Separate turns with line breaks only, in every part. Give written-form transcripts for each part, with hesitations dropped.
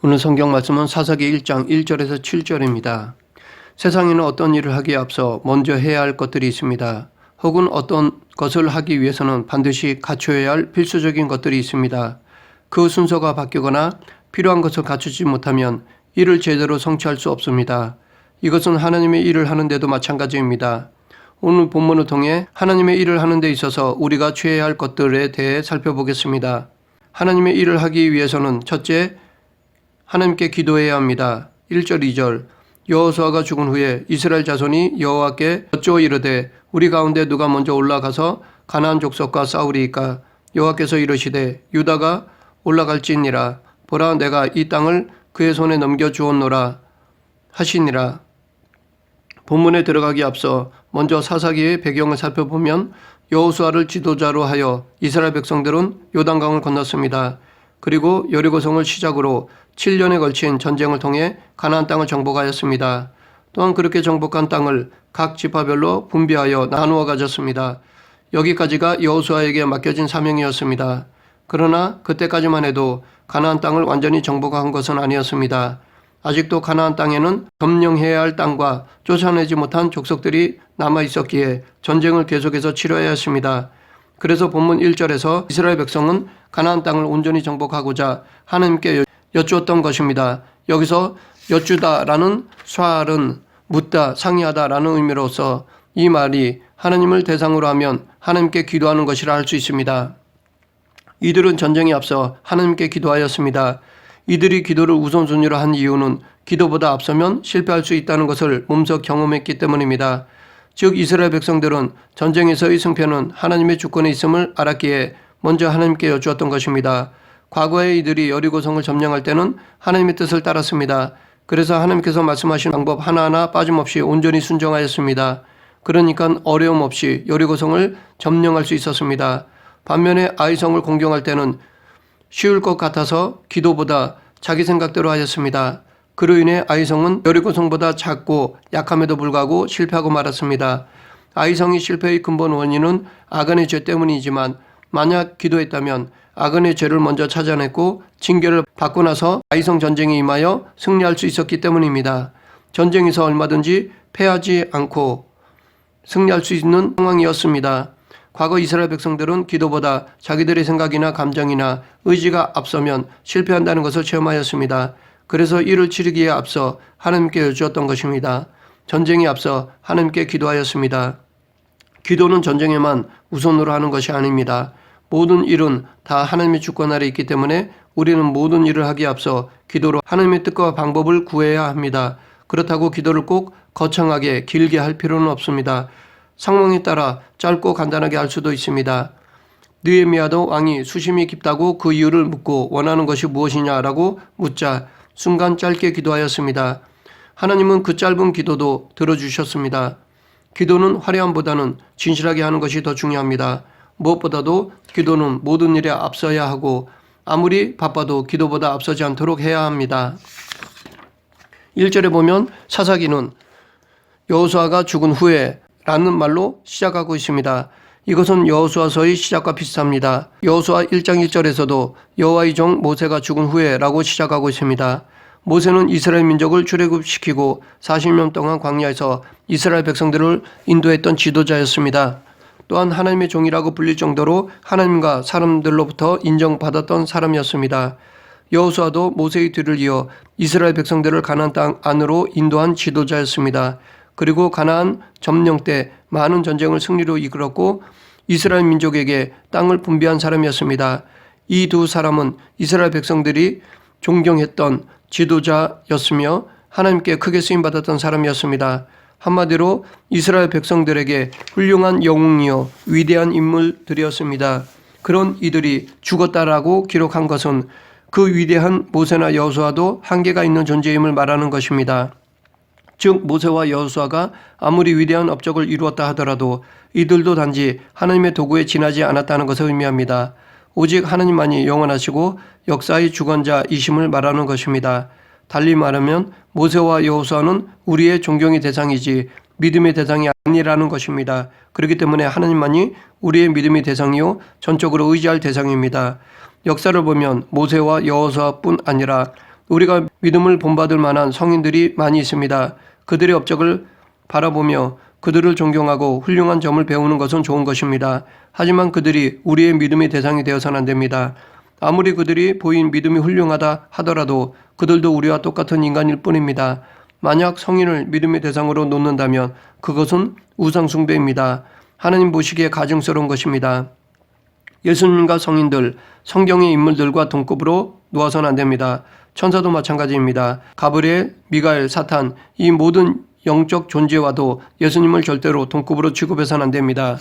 오늘 성경 말씀은 사사기 1장 1절에서 7절입니다. 세상에는 어떤 일을 하기에 앞서 먼저 해야 할 것들이 있습니다. 혹은 어떤 것을 하기 위해서는 반드시 갖춰야 할 필수적인 것들이 있습니다. 그 순서가 바뀌거나 필요한 것을 갖추지 못하면 일을 제대로 성취할 수 없습니다. 이것은 하나님의 일을 하는데도 마찬가지입니다. 오늘 본문을 통해 하나님의 일을 하는 데 있어서 우리가 취해야 할 것들에 대해 살펴보겠습니다. 하나님의 일을 하기 위해서는 첫째, 하나님께 기도해야 합니다. 1절 2절 여호수아가 죽은 후에 이스라엘 자손이 여호와께 여쭈어 이르되 우리 가운데 누가 먼저 올라가서 가나안 족속과 싸우리이까. 여호와께서 이르시되 유다가 올라갈지니라. 보라, 내가 이 땅을 그의 손에 넘겨주었노라 하시니라. 본문에 들어가기 앞서 먼저 사사기의 배경을 살펴보면 여호수아를 지도자로 하여 이스라엘 백성들은 요단강을 건넜습니다. 그리고 여리고성을 시작으로 7년에 걸친 전쟁을 통해 가나안 땅을 정복하였습니다. 또한 그렇게 정복한 땅을 각 지파별로 분배하여 나누어 가졌습니다. 여기까지가 여호수아에게 맡겨진 사명이었습니다. 그러나 그때까지만 해도 가나안 땅을 완전히 정복한 것은 아니었습니다. 아직도 가나안 땅에는 점령해야 할 땅과 쫓아내지 못한 족속들이 남아 있었기에 전쟁을 계속해서 치러야 했습니다. 그래서 본문 1절에서 이스라엘 백성은 가나안 땅을 온전히 정복하고자 하나님께 여쭈었던 것입니다. 여기서 여쭈다라는 쇠알은 묻다, 상의하다라는 의미로서 이 말이 하나님을 대상으로 하면 하나님께 기도하는 것이라 할 수 있습니다. 이들은 전쟁에 앞서 하나님께 기도하였습니다. 이들이 기도를 우선순위로 한 이유는 기도보다 앞서면 실패할 수 있다는 것을 몸소 경험했기 때문입니다. 즉 이스라엘 백성들은 전쟁에서의 승패는 하나님의 주권에 있음을 알았기에 먼저 하나님께 여쭈었던 것입니다. 과거에 이들이 여리고성을 점령할 때는 하나님의 뜻을 따랐습니다. 그래서 하나님께서 말씀하신 방법 하나하나 빠짐없이 온전히 순종하였습니다. 그러니까 어려움 없이 여리고성을 점령할 수 있었습니다. 반면에 아이성을 공경할 때는 쉬울 것 같아서 기도보다 자기 생각대로 하였습니다. 그로 인해 아이성은 여리고성보다 작고 약함에도 불구하고 실패하고 말았습니다. 아이성이 실패의 근본 원인은 아간의 죄 때문이지만 만약 기도했다면 아간의 죄를 먼저 찾아냈고 징계를 받고 나서 아이성 전쟁에 임하여 승리할 수 있었기 때문입니다. 전쟁에서 얼마든지 패하지 않고 승리할 수 있는 상황이었습니다. 과거 이스라엘 백성들은 기도보다 자기들의 생각이나 감정이나 의지가 앞서면 실패한다는 것을 체험하였습니다. 그래서 이를 치르기에 앞서 하나님께 여쭈었던 것입니다. 전쟁에 앞서 하나님께 기도하였습니다. 기도는 전쟁에만 우선으로 하는 것이 아닙니다. 모든 일은 다 하나님의 주권 아래 있기 때문에 우리는 모든 일을 하기에 앞서 기도로 하나님의 뜻과 방법을 구해야 합니다. 그렇다고 기도를 꼭 거창하게 길게 할 필요는 없습니다. 상황에 따라 짧고 간단하게 할 수도 있습니다. 느헤미야도 왕이 수심이 깊다고 그 이유를 묻고 원하는 것이 무엇이냐라고 묻자 순간 짧게 기도하였습니다. 하나님은 그 짧은 기도도 들어주셨습니다. 기도는 화려함보다는 진실하게 하는 것이 더 중요합니다. 무엇보다도 기도는 모든 일에 앞서야 하고 아무리 바빠도 기도보다 앞서지 않도록 해야 합니다. 1절에 보면 사사기는 여호수아가 죽은 후에 라는 말로 시작하고 있습니다. 이것은 여호수아서의 시작과 비슷합니다. 여호수아 1장 1절에서도 여호와의 종 모세가 죽은 후에 라고 시작하고 있습니다. 모세는 이스라엘 민족을 출애굽시키고 40년 동안 광야에서 이스라엘 백성들을 인도했던 지도자였습니다. 또한 하나님의 종이라고 불릴 정도로 하나님과 사람들로부터 인정받았던 사람이었습니다. 여호수아도 모세의 뒤를 이어 이스라엘 백성들을 가나안 땅 안으로 인도한 지도자였습니다. 그리고 가나안 점령 때 많은 전쟁을 승리로 이끌었고 이스라엘 민족에게 땅을 분배한 사람이었습니다. 이 두 사람은 이스라엘 백성들이 존경했던 지도자였으며 하나님께 크게 쓰임받았던 사람이었습니다. 한마디로 이스라엘 백성들에게 훌륭한 영웅이요 위대한 인물들이었습니다. 그런 이들이 죽었다라고 기록한 것은 그 위대한 모세나 여호수아도 한계가 있는 존재임을 말하는 것입니다. 즉 모세와 여호수아가 아무리 위대한 업적을 이루었다 하더라도 이들도 단지 하나님의 도구에 지나지 않았다는 것을 의미합니다. 오직 하나님만이 영원하시고 역사의 주권자이심을 말하는 것입니다. 달리 말하면 모세와 여호수아는 우리의 존경의 대상이지 믿음의 대상이 아니라는 것입니다. 그렇기 때문에 하나님만이 우리의 믿음의 대상이요 전적으로 의지할 대상입니다. 역사를 보면 모세와 여호수아뿐 아니라 우리가 믿음을 본받을 만한 성인들이 많이 있습니다. 그들의 업적을 바라보며 그들을 존경하고 훌륭한 점을 배우는 것은 좋은 것입니다. 하지만 그들이 우리의 믿음의 대상이 되어서는 안 됩니다. 아무리 그들이 보인 믿음이 훌륭하다 하더라도 그들도 우리와 똑같은 인간일 뿐입니다. 만약 성인을 믿음의 대상으로 놓는다면 그것은 우상숭배입니다. 하나님 보시기에 가증스러운 것입니다. 예수님과 성인들, 성경의 인물들과 동급으로 놓아서는 안 됩니다. 천사도 마찬가지입니다. 가브리엘, 미가엘, 사탄, 이 모든 영적 존재와도 예수님을 절대로 동급으로 취급해서는 안 됩니다.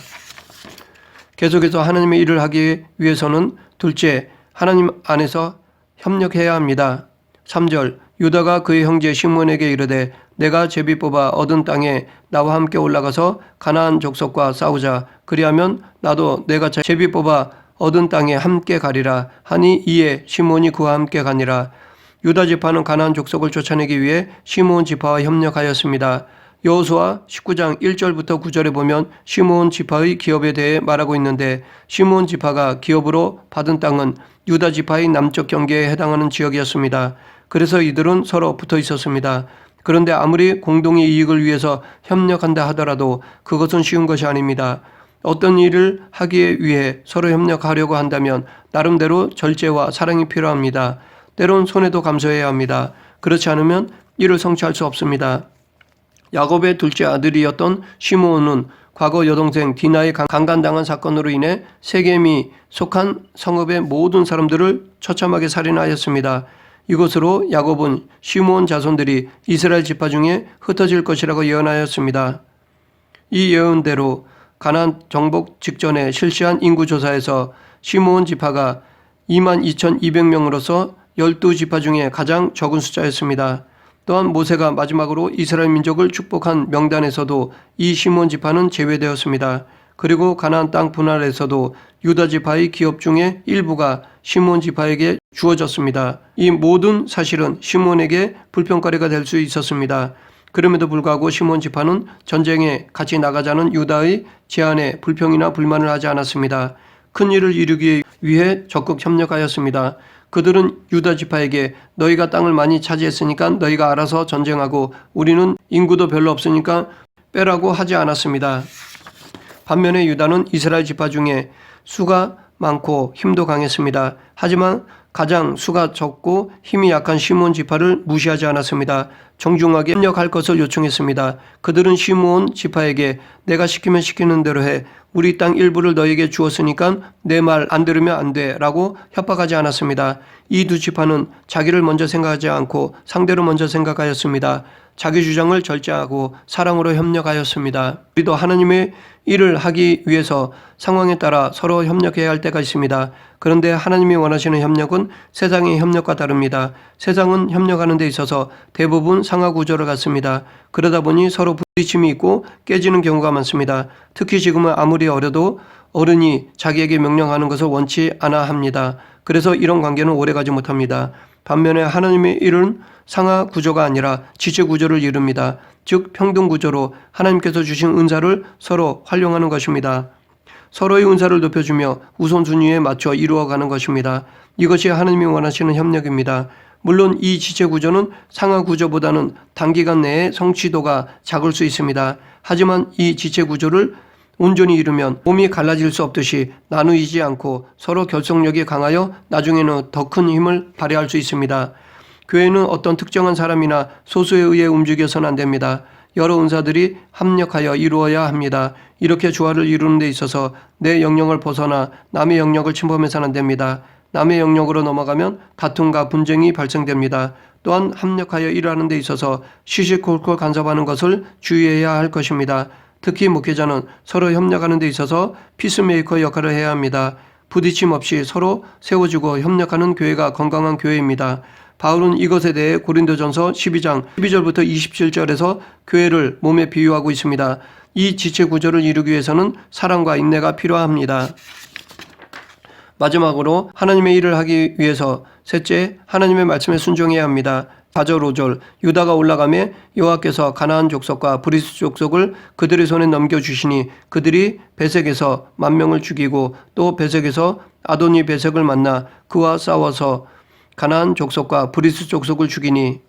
계속해서 하나님의 일을 하기 위해서는 둘째, 하나님 안에서 협력해야 합니다. 3절, 유다가 그의 형제 시므온에게 이르되 내가 제비 뽑아 얻은 땅에 나와 함께 올라가서 가나안 족속과 싸우자. 그리하면 나도 내가 제비 뽑아 얻은 땅에 함께 가리라 하니 이에 시므온이 그와 함께 가니라. 유다 지파는 가나안 족속을 쫓아내기 위해 시므온 지파와 협력하였습니다. 여호수아 19장 1절부터 9절에 보면 시므온 지파의 기업에 대해 말하고 있는데 시므온 지파가 기업으로 받은 땅은 유다 지파의 남쪽 경계에 해당하는 지역이었습니다. 그래서 이들은 서로 붙어 있었습니다. 그런데 아무리 공동의 이익을 위해서 협력한다 하더라도 그것은 쉬운 것이 아닙니다. 어떤 일을 하기 위해 서로 협력하려고 한다면 나름대로 절제와 사랑이 필요합니다. 때론 손해도 감수해야 합니다. 그렇지 않으면 이를 성취할 수 없습니다. 야곱의 둘째 아들이었던 시므온은 과거 여동생 디나의 강간당한 사건으로 인해 세겜이 속한 성읍의 모든 사람들을 처참하게 살인하였습니다. 이것으로 야곱은 시므온 자손들이 이스라엘 지파 중에 흩어질 것이라고 예언하였습니다. 이 예언대로 가나안 정복 직전에 실시한 인구조사에서 시므온 지파가 22,200명으로서 12지파 중에 가장 적은 숫자였습니다. 또한 모세가 마지막으로 이스라엘 민족을 축복한 명단에서도 이 시므온 지파는 제외되었습니다. 그리고 가나안 땅 분할에서도 유다 지파의 기업 중에 일부가 시므온 지파에게 주어졌습니다. 이 모든 사실은 시므온에게 불평거리가 될 수 있었습니다. 그럼에도 불구하고 시므온 지파는 전쟁에 같이 나가자는 유다의 제안에 불평이나 불만을 하지 않았습니다. 큰 일을 이루기 위해 적극 협력하였습니다. 그들은 유다 지파에게 너희가 땅을 많이 차지했으니까 너희가 알아서 전쟁하고 우리는 인구도 별로 없으니까 빼라고 하지 않았습니다. 반면에 유다는 이스라엘 지파 중에 수가 많고 힘도 강했습니다. 하지만 가장 수가 적고 힘이 약한 시므온 지파를 무시하지 않았습니다. 정중하게 협력할 것을 요청했습니다. 그들은 시므온 지파에게 내가 시키면 시키는 대로 해. 우리 땅 일부를 너에게 주었으니까 내 말 안 들으면 안 돼 라고 협박하지 않았습니다. 이 두 지파는 자기를 먼저 생각하지 않고 상대를 먼저 생각하였습니다. 자기 주장을 절제하고 사랑으로 협력하였습니다. 우리도 하나님의 일을 하기 위해서 상황에 따라 서로 협력해야 할 때가 있습니다. 그런데 하나님이 원하시는 협력은 세상의 협력과 다릅니다. 세상은 협력하는 데 있어서 대부분 상하 구조를 갖습니다. 그러다 보니 서로 부딪힘이 있고 깨지는 경우가 많습니다. 특히 지금은 아무리 어려도 어른이 자기에게 명령하는 것을 원치 않아 합니다. 그래서 이런 관계는 오래가지 못합니다. 반면에 하나님의 일은 상하 구조가 아니라 지체 구조를 이룹니다. 즉 평등 구조로 하나님께서 주신 은사를 서로 활용하는 것입니다. 서로의 은사를 높여주며 우선순위에 맞춰 이루어가는 것입니다. 이것이 하나님이 원하시는 협력입니다. 물론 이 지체 구조는 상하 구조보다는 단기간 내에 성취도가 작을 수 있습니다. 하지만 이 지체 구조를 온전히 이루면 몸이 갈라질 수 없듯이 나누이지 않고 서로 결속력이 강하여 나중에는 더 큰 힘을 발휘할 수 있습니다. 교회는 어떤 특정한 사람이나 소수에 의해 움직여서는 안 됩니다. 여러 은사들이 합력하여 이루어야 합니다. 이렇게 조화를 이루는 데 있어서 내 영역을 벗어나 남의 영역을 침범해서는 안 됩니다. 남의 영역으로 넘어가면 다툼과 분쟁이 발생됩니다. 또한 합력하여 일하는 데 있어서 시시콜콜 간섭하는 것을 주의해야 할 것입니다. 특히 목회자는 서로 협력하는 데 있어서 피스메이커 역할을 해야 합니다. 부딪힘 없이 서로 세워주고 협력하는 교회가 건강한 교회입니다. 바울은 이것에 대해 고린도전서 12장 12절부터 27절에서 교회를 몸에 비유하고 있습니다. 이 지체 구조를 이루기 위해서는 사랑과 인내가 필요합니다. 마지막으로 하나님의 일을 하기 위해서 셋째, 하나님의 말씀에 순종해야 합니다. 4절 5절 유다가 올라가매 여호와께서 가나안 족속과 브리스 족속을 그들의 손에 넘겨주시니 그들이 베색에서 10,000명을 죽이고 또 베색에서 아도니 베색을 만나 그와 싸워서 가나안 족속과 브리스 족속을 죽이니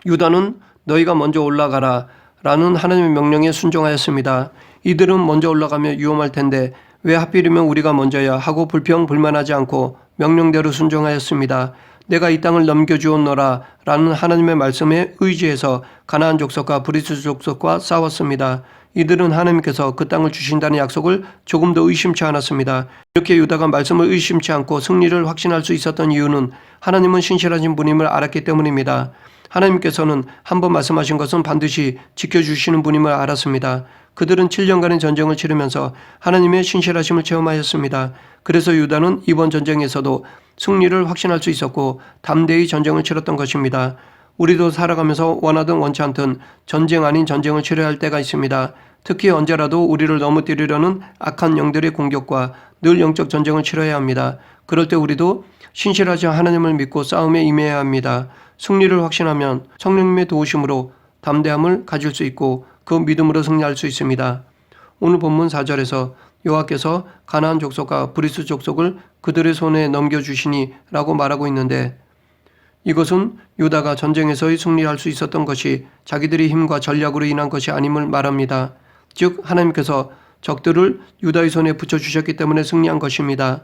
유다는 너희가 먼저 올라가라 라는 하나님의 명령에 순종하였습니다. 이들은 먼저 올라가면 위험할 텐데 왜 하필이면 우리가 먼저야 하고 불평불만하지 않고 명령대로 순종하였습니다. 내가 이 땅을 넘겨주었노라 라는 하나님의 말씀에 의지해서 가나안 족속과 브리스 족속과 싸웠습니다. 이들은 하나님께서 그 땅을 주신다는 약속을 조금도 의심치 않았습니다. 이렇게 유다가 말씀을 의심치 않고 승리를 확신할 수 있었던 이유는 하나님은 신실하신 분임을 알았기 때문입니다. 하나님께서는 한번 말씀하신 것은 반드시 지켜주시는 분임을 알았습니다. 그들은 7년간의 전쟁을 치르면서 하나님의 신실하심을 체험하였습니다. 그래서 유다는 이번 전쟁에서도 승리를 확신할 수 있었고 담대히 전쟁을 치렀던 것입니다. 우리도 살아가면서 원하든 원치 않든 전쟁 아닌 전쟁을 치러야 할 때가 있습니다. 특히 언제라도 우리를 넘어뜨리려는 악한 영들의 공격과 늘 영적 전쟁을 치러야 합니다. 그럴 때 우리도 신실하신 하나님을 믿고 싸움에 임해야 합니다. 승리를 확신하면 성령님의 도우심으로 담대함을 가질 수 있고 그 믿음으로 승리할 수 있습니다. 오늘 본문 4절에서 여호와께서 가나안 족속과 브리스 족속을 그들의 손에 넘겨주시니 라고 말하고 있는데 이것은 유다가 전쟁에서의 승리할 수 있었던 것이 자기들의 힘과 전략으로 인한 것이 아님을 말합니다. 즉 하나님께서 적들을 유다의 손에 붙여주셨기 때문에 승리한 것입니다.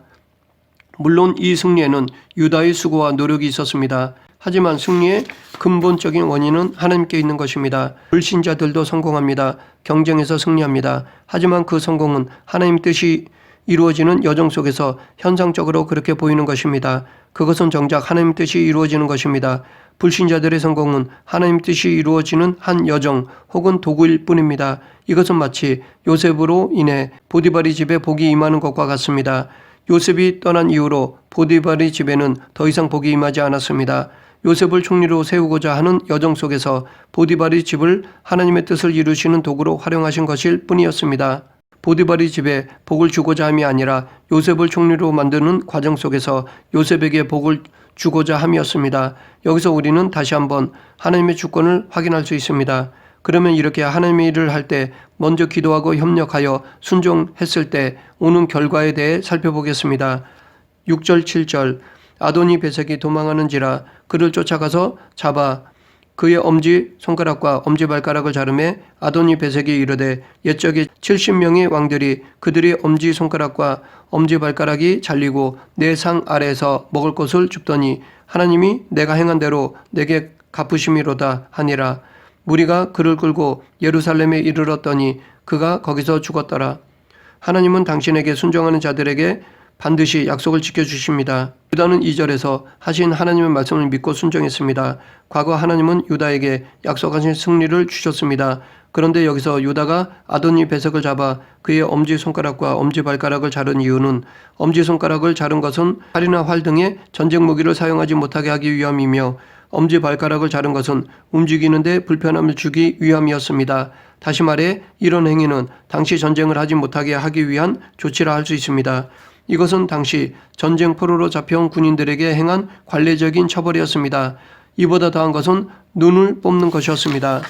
물론 이 승리에는 유다의 수고와 노력이 있었습니다. 하지만 승리의 근본적인 원인은 하나님께 있는 것입니다. 불신자들도 성공합니다. 경쟁에서 승리합니다. 하지만 그 성공은 하나님 뜻이 이루어지는 여정 속에서 현상적으로 그렇게 보이는 것입니다. 그것은 정작 하나님 뜻이 이루어지는 것입니다. 불신자들의 성공은 하나님 뜻이 이루어지는 한 여정 혹은 도구일 뿐입니다. 이것은 마치 요셉으로 인해 보디발의 집에 복이 임하는 것과 같습니다. 요셉이 떠난 이후로 보디발의 집에는 더 이상 복이 임하지 않았습니다. 요셉을 총리로 세우고자 하는 여정 속에서 보디발의 집을 하나님의 뜻을 이루시는 도구로 활용하신 것일 뿐이었습니다. 보디발의 집에 복을 주고자 함이 아니라 요셉을 총리로 만드는 과정 속에서 요셉에게 복을 주고자 함이었습니다. 여기서 우리는 다시 한번 하나님의 주권을 확인할 수 있습니다. 그러면 이렇게 하나님의 일을 할 때 먼저 기도하고 협력하여 순종했을 때 오는 결과에 대해 살펴보겠습니다. 6절 7절 아도니 베섹이 도망하는지라 그를 쫓아가서 잡아 그의 엄지 손가락과 엄지발가락을 자르매 아도니 베섹이 이르되 옛적에 70명의 왕들이 그들의 엄지 손가락과 엄지발가락이 잘리고 내 상 아래에서 먹을 것을 줍더니 하나님이 내가 행한 대로 내게 갚으심이로다 하니라. 무리가 그를 끌고 예루살렘에 이르렀더니 그가 거기서 죽었더라. 하나님은 당신에게 순종하는 자들에게 반드시 약속을 지켜주십니다. 유다는 2절에서 하신 하나님의 말씀을 믿고 순종했습니다. 과거 하나님은 유다에게 약속하신 승리를 주셨습니다. 그런데 여기서 유다가 아도니 베섹을 잡아 그의 엄지손가락과 엄지발가락을 자른 이유는 엄지손가락을 자른 것은 칼이나 활 등의 전쟁 무기를 사용하지 못하게 하기 위함이며 엄지발가락을 자른 것은 움직이는데 불편함을 주기 위함이었습니다. 다시 말해 이런 행위는 당시 전쟁을 하지 못하게 하기 위한 조치라 할 수 있습니다. 이것은 당시 전쟁 포로로 잡혀온 군인들에게 행한 관례적인 처벌이었습니다. 이보다 더한 것은 눈을 뽑는 것이었습니다.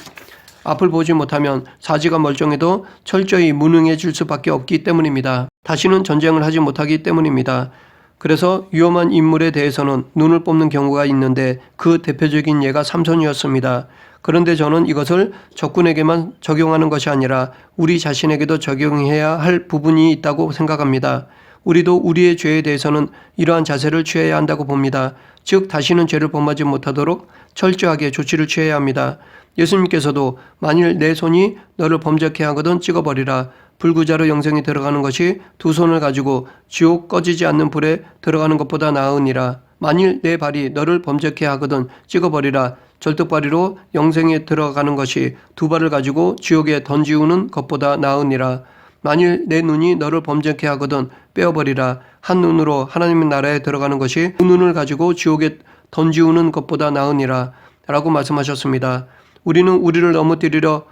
앞을 보지 못하면 사지가 멀쩡해도 철저히 무능해질 수밖에 없기 때문입니다. 다시는 전쟁을 하지 못하기 때문입니다. 그래서 위험한 인물에 대해서는 눈을 뽑는 경우가 있는데 그 대표적인 예가 삼손이었습니다. 그런데 저는 이것을 적군에게만 적용하는 것이 아니라 우리 자신에게도 적용해야 할 부분이 있다고 생각합니다. 우리도 우리의 죄에 대해서는 이러한 자세를 취해야 한다고 봅니다. 즉 다시는 죄를 범하지 못하도록 철저하게 조치를 취해야 합니다. 예수님께서도 만일 내 손이 너를 범죄케 하거든 찍어버리라. 불구자로 영생에 들어가는 것이 두 손을 가지고 지옥 꺼지지 않는 불에 들어가는 것보다 나으니라. 만일 내 발이 너를 범죄케 하거든 찍어버리라. 절뚝발이로 영생에 들어가는 것이 두 발을 가지고 지옥에 던지우는 것보다 나으니라. 만일 내 눈이 너를 범죄케 하거든 빼어버리라. 한 눈으로 하나님의 나라에 들어가는 것이 두 눈을 가지고 지옥에 던지우는 것보다 나으니라 라고 말씀하셨습니다. 우리는 우리를 넘어뜨리려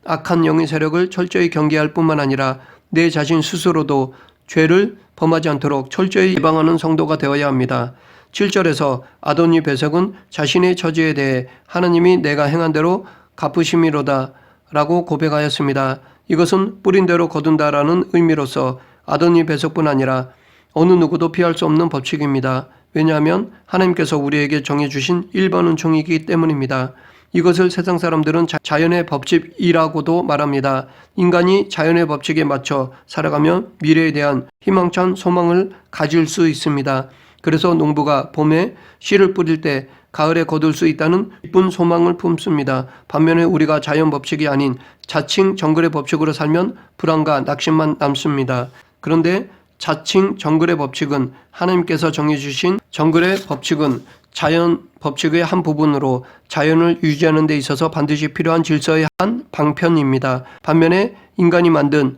악한 영의 세력을 철저히 경계할 뿐만 아니라 내 자신 스스로도 죄를 범하지 않도록 철저히 예방하는 성도가 되어야 합니다. 7절에서 아도니 베섹은 자신의 처지에 대해 하나님이 내가 행한 대로 갚으심이로다 라고 고백하였습니다. 이것은 뿌린 대로 거둔다라는 의미로서 아도니 베섹뿐 아니라 어느 누구도 피할 수 없는 법칙입니다. 왜냐하면 하나님께서 우리에게 정해주신 1번 은총이기 때문입니다. 이것을 세상 사람들은 자연의 법칙이라고도 말합니다. 인간이 자연의 법칙에 맞춰 살아가며 미래에 대한 희망찬 소망을 가질 수 있습니다. 그래서 농부가 봄에 씨를 뿌릴 때 가을에 거둘 수 있다는 기쁜 소망을 품습니다. 반면에 우리가 자연 법칙이 아닌 자칭 정글의 법칙으로 살면 불안과 낙심만 남습니다. 그런데 자칭 정글의 법칙은 하나님께서 정해주신 정글의 법칙은 자연 법칙의 한 부분으로 자연을 유지하는 데 있어서 반드시 필요한 질서의 한 방편입니다. 반면에 인간이 만든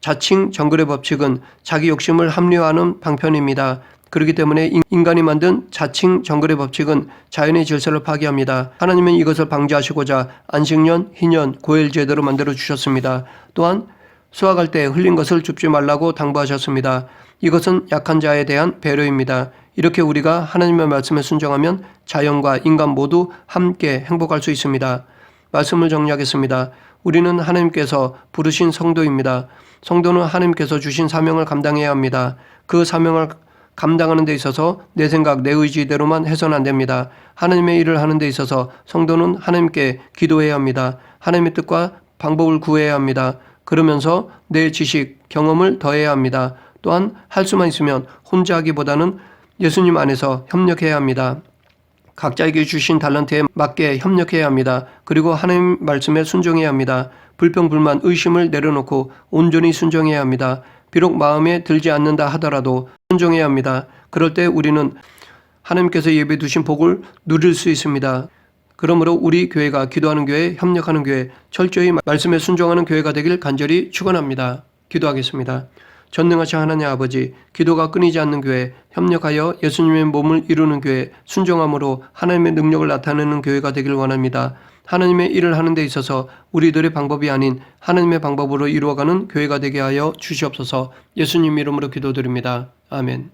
자칭 정글의 법칙은 자기 욕심을 합리화하는 방편입니다. 그렇기 때문에 인간이 만든 자칭 정글의 법칙은 자연의 질서를 파괴합니다. 하나님은 이것을 방지하시고자 안식년, 희년, 고엘 제도로 만들어 주셨습니다. 또한 수확할 때 흘린 것을 줍지 말라고 당부하셨습니다. 이것은 약한 자에 대한 배려입니다. 이렇게 우리가 하나님의 말씀에 순종하면 자연과 인간 모두 함께 행복할 수 있습니다. 말씀을 정리하겠습니다. 우리는 하나님께서 부르신 성도입니다. 성도는 하나님께서 주신 사명을 감당해야 합니다. 그 사명을 감당하는 데 있어서 내 생각, 내 의지대로만 해서는 안 됩니다. 하나님의 일을 하는 데 있어서 성도는 하나님께 기도해야 합니다. 하나님의 뜻과 방법을 구해야 합니다. 그러면서 내 지식, 경험을 더해야 합니다. 또한 할 수만 있으면 혼자 하기보다는 예수님 안에서 협력해야 합니다. 각자에게 주신 달란트에 맞게 협력해야 합니다. 그리고 하나님 말씀에 순종해야 합니다. 불평, 불만, 의심을 내려놓고 온전히 순종해야 합니다. 비록 마음에 들지 않는다 하더라도 순종해야 합니다. 그럴 때 우리는 하나님께서 예비해 두신 복을 누릴 수 있습니다. 그러므로 우리 교회가 기도하는 교회, 협력하는 교회, 철저히 말씀에 순종하는 교회가 되길 간절히 축원합니다. 기도하겠습니다. 전능하신 하나님 아버지, 기도가 끊이지 않는 교회, 협력하여 예수님의 몸을 이루는 교회, 순종함으로 하나님의 능력을 나타내는 교회가 되길 원합니다. 하나님의 일을 하는 데 있어서 우리들의 방법이 아닌 하나님의 방법으로 이루어가는 교회가 되게 하여 주시옵소서. 예수님 이름으로 기도드립니다. 아멘.